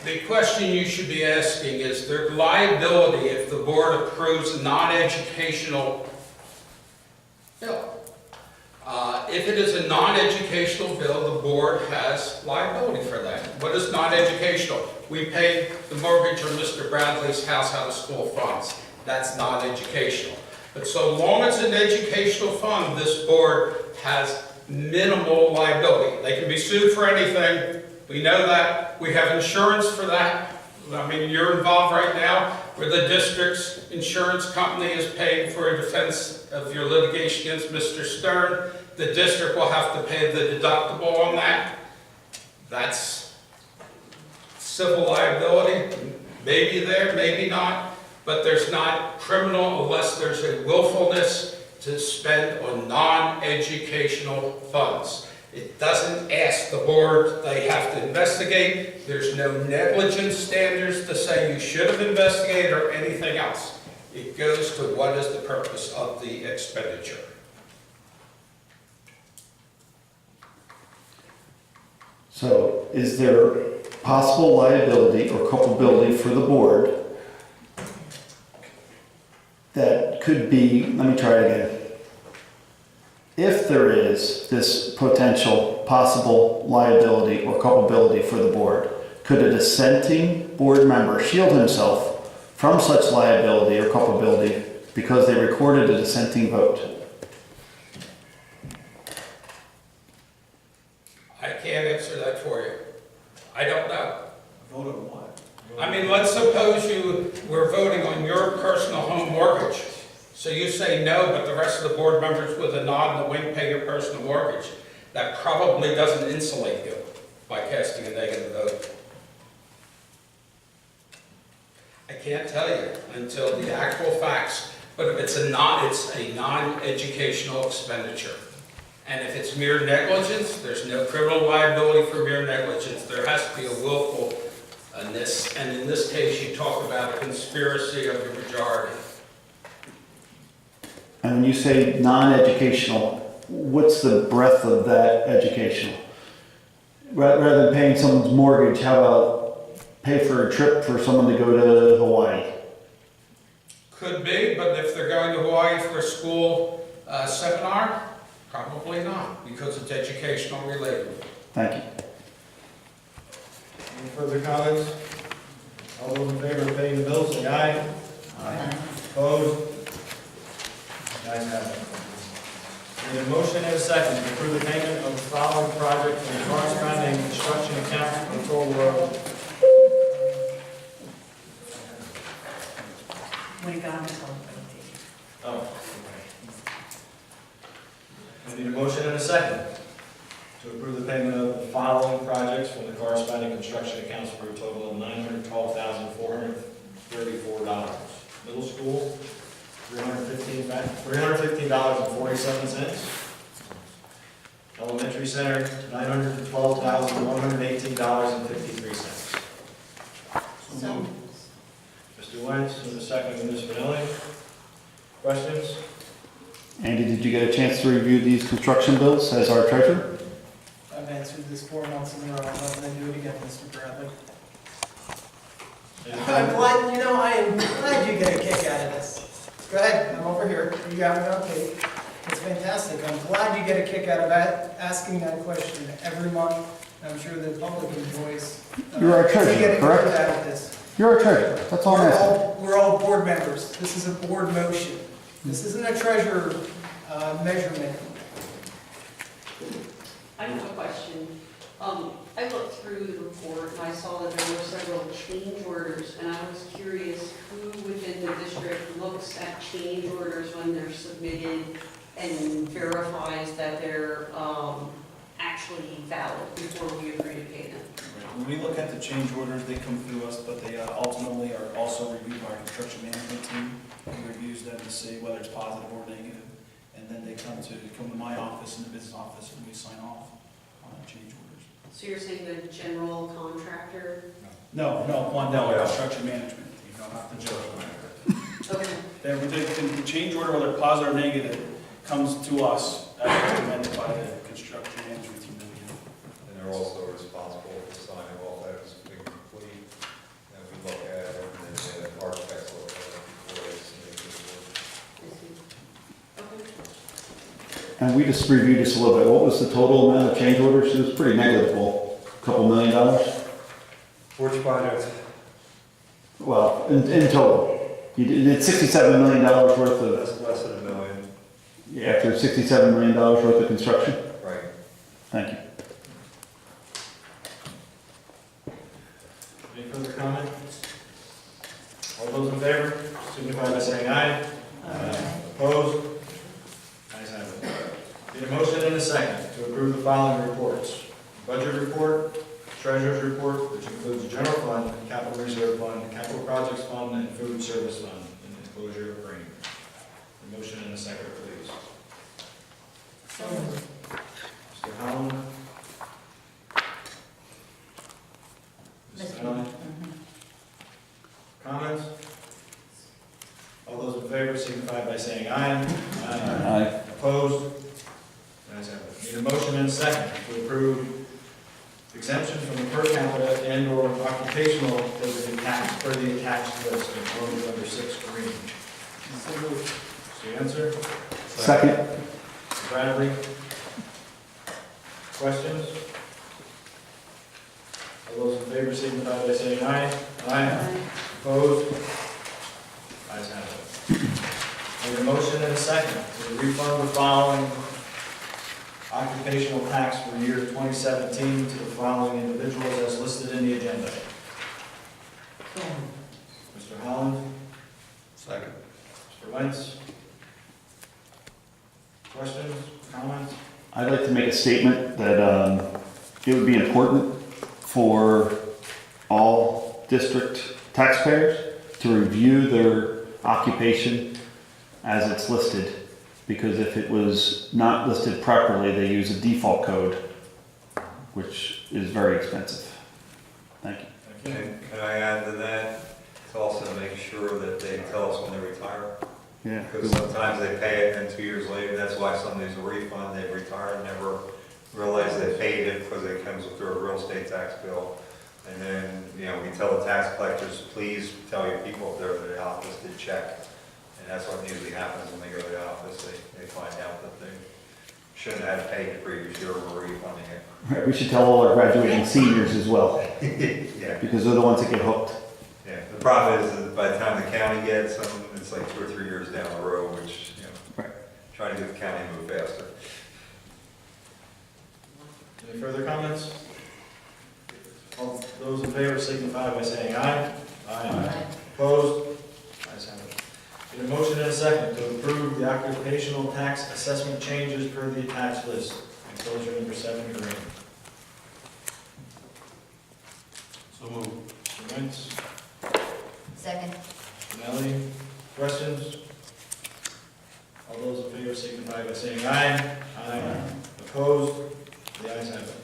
The question you should be asking is their liability if the board approves a non-educational bill. If it is a non-educational bill, the board has liability for that. What is non-educational? We paid the mortgage on Mr. Bradley's house out of school funds. That's non-educational. But so long as it's an educational fund, this board has minimal liability. They can be sued for anything. We know that. We have insurance for that. I mean, you're involved right now where the district's insurance company is paying for a defense of your litigation against Mr. Stern. The district will have to pay the deductible on that. That's civil liability. Maybe there, maybe not. But there's not criminal unless there's a willfulness to spend on non-educational funds. It doesn't ask the board, they have to investigate. There's no negligence standards to say you should have investigated or anything else. It goes to what is the purpose of the expenditure. So is there possible liability or culpability for the board that could be, let me try it again. If there is this potential possible liability or culpability for the board, could a dissenting board member shield himself from such liability or culpability because they recorded a dissenting vote? I can't answer that for you. I don't know. Vote on what? I mean, let's suppose you were voting on your personal home mortgage. So you say no, but the rest of the board members with a nod and a wink pay your personal mortgage. That probably doesn't insulate you by casting a negative vote. I can't tell you until the actual facts, but if it's a non-educational expenditure. And if it's mere negligence, there's no criminal liability for mere negligence. There has to be a willfulness, and in this case you talk about a conspiracy of the majority. And when you say non-educational, what's the breadth of that educational? Rather than paying someone's mortgage, how about pay for a trip for someone to go to Hawaii? Could be, but if they're going to Hawaii for a school seminar, probably not, because it's educational related. Thank you. Any further comments? All those in favor of paying the bills, say aye. Aye. Opposed? The ayes have it. Need a motion and a second to approve the payment of the following project from the corresponding construction account for the toll road. When you got on the phone, Oh, okay. I need a motion and a second to approve the payment of the following projects from the corresponding construction accounts for a total of $912,434. Middle school, $315.47. Elementary center, $912,118.53. so, Mr. Wentz, with a second, and Ms. Vanelli. Questions? Andy, did you get a chance to review these construction bills as our treasurer? I've answered this 4 months in a row. I'm not going to do it again, Mr. Bradley. I'm glad, I am glad you get a kick out of this. Go ahead, I'm over here. You got it, okay. It's fantastic. I'm glad you get a kick out of that, asking that question every month. I'm sure the public enjoys. You're our treasurer, to get a kick correct? out of this. You're our treasurer, that's all I'm asking. We're all board members. This is a board motion. This isn't a treasurer measurement. I have a question. I looked through the report and I saw that there were several change orders, and I was curious who within the district looks at change orders when they're submitted and verifies that they're actually valid before we agree to pay them. When we look at the change orders, they come through us, but they ultimately are also reviewed by our construction management team, who reviews them to see whether it's positive or negative. And then they come to my office and the business office, and we sign off on change orders. So you're saying the general contractor? No, construction management team, no, not the general manager. Okay. The change order, whether positive or negative, comes to us as recommended by the construction management team that we have. And they're also responsible for signing off that it's been complete. And we just reviewed this a little bit. What was the total amount of change orders? It was pretty negligible, a couple $1 million. Which project? Well, in total. You did $67 million worth of, That's less than $1 million. after $67 million worth of construction? Right. Thank you. Any further comment? All those in favor, signify by saying aye. Opposed? Ayes have it. Need a motion and a second to approve the following reports. Budget report, treasurer's report, which includes general fund, capital reserve fund, capital projects fund, and food service fund, in enclosure of green. A motion and a second, please. So moved. Mr. Howland? Ms. Donnelly? Comments? All those in favor signify by saying aye. Aye. Opposed? Ayes have it. Need a motion and a second to approve exemption from the per capita and/or occupational for the attached list, enclosure number 6 green. Mr. Answer? Second. Mr. Bradley? Questions? All those in favor signify by saying aye. Opposed? Ayes have it. Need a motion and a second to refund the following occupational tax for year 2017 to the following individuals as listed in the agenda. So moved. Mr. Holland? Second. Mr. Wentz? Questions, comments? I'd like to make a statement that it would be important for all district taxpayers to review their occupation as it's listed, because if it was not listed properly, they use a default code, which is very expensive. Thank you. Thank you. Can I add to that? To also make sure that they tell us when they retire. Yeah. Because sometimes they pay it and 2 years later, that's why some of these are refund, they retired, never realized they paid it because it comes with their real estate tax bill. And then, we tell the tax collectors, please tell your people if they're at the office to check. And that's what usually happens when they go to the office, they find out that they shouldn't have paid the previous year, we're refunding it. Right, we should tell all our graduating seniors as well, Yeah, because they're the ones that get hooked. yeah. The problem is that by the time the county gets them, it's like 2 or 3 years down the road, which, Right. trying to get the county to move faster. Any further comments? All those in favor signify by saying aye. Opposed? Ayes have it. Need a motion and a second to approve the occupational tax assessment changes per the attached list. Enclosure number 7 green. So moved. Mr. Wentz? Second. Mr. Nelly? Questions? All those in favor signify by saying aye. Opposed? The ayes have it.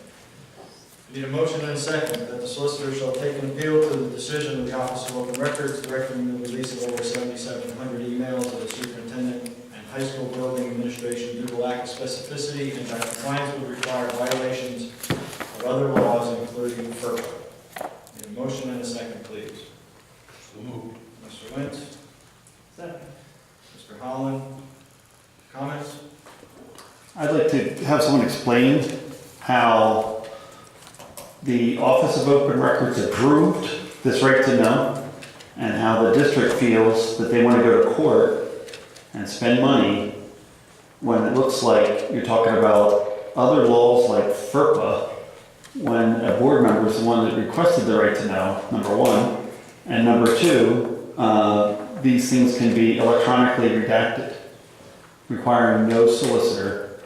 Need a motion and a second that the solicitor shall take an appeal to the decision of the Office of Open Records directing the release of over 7,700 emails to the superintendent and high school building administration due to lack of specificity and by compliance with required violations of other laws, including FERPA. Need a motion and a second, please. So moved. Mr. Wentz? Second. Mr. Holland? Comments? I'd like to have someone explain how the Office of Open Records approved this right to know, and how the district feels that they want to go to court and spend money when it looks like you're talking about other laws like FERPA, when a board member is the one that requested the right to know, number one, and number two, these things can be electronically redacted, requiring no solicitor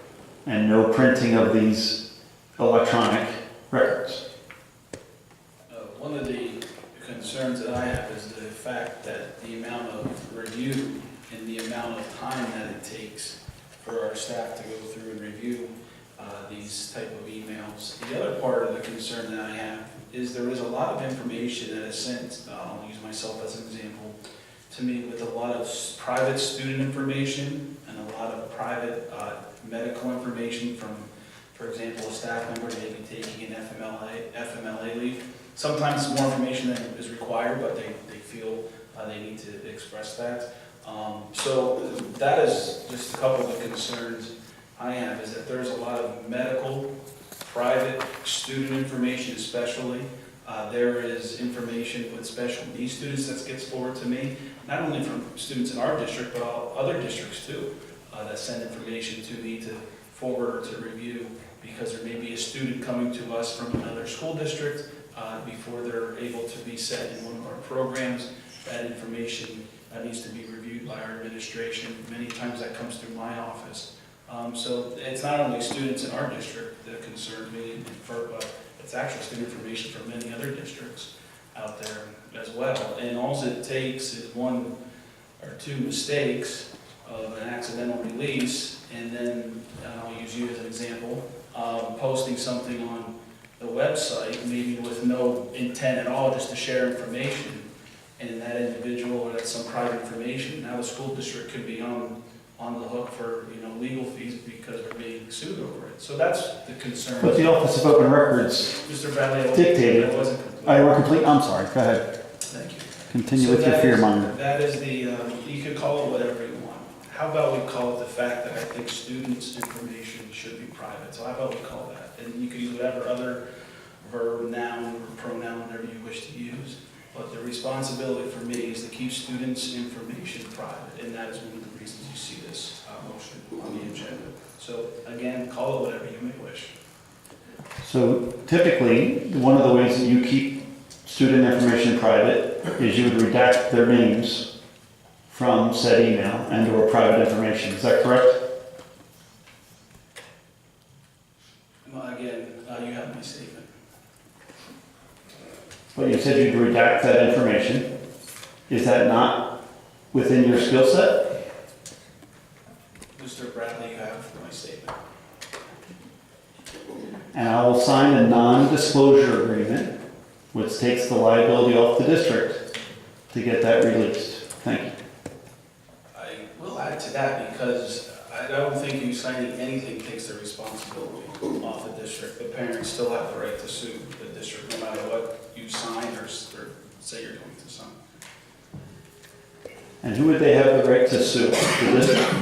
and no printing of these electronic records. One of the concerns that I have is the fact that the amount of review and the amount of time that it takes for our staff to go through and review these type of emails. The other part of the concern that I have is there is a lot of information that is sent, I'll use myself as an example, to me with a lot of private student information and a lot of private medical information from, for example, a staff member may be taking an FMLA leave. Sometimes more information than is required, but they feel they need to express that. So that is just a couple of the concerns I have is that there's a lot of medical, private, student information especially. There is information with special needs students that gets forwarded to me, not only from students in our district, but all other districts too, that send information to me to forward or to review, because there may be a student coming to us from another school district before they're able to be set in one of our programs. That information needs to be reviewed by our administration. Many times that comes through my office. So it's not only students in our district that concern me and but it's actually student information from many other districts out there as well. And all it takes is one or two mistakes of an accidental release, and then I'll use you as an example, posting something on the website, maybe with no intent at all, just to share information, and that individual or that's some private information, now the school district could be on the hook for, legal fees because they're being sued over it. So that's the concern. But the Office of Open Records Mr. Bradley, dictated. I wasn't complete. I were complete, I'm sorry, go ahead. Thank you. Continue So with your that fear is- monger. That is you could call it whatever you want. How about we call it the fact that I think students' information should be private? So how about we call that? And you could use whatever other verb, noun, or pronoun, whatever you wish to use. But the responsibility for me is to keep students' information private, and that is one of the reasons you see this motion on the agenda. So again, call it whatever you may wish. So typically, one of the ways that you keep student information private is you would redact their names from said email and/or private information. Is that correct? Again, you have my statement. But you said you'd redact that information. Is that not within your skill set? Mr. Bradley, you have my statement. And I will sign a non-disclosure agreement, which takes the liability off the district to get that released. Thank you. I will add to that because I don't think you signing anything takes the responsibility off the district. The parents still have the right to sue the district no matter what you sign or say you're going to sign. And who would they have the right to sue? The district?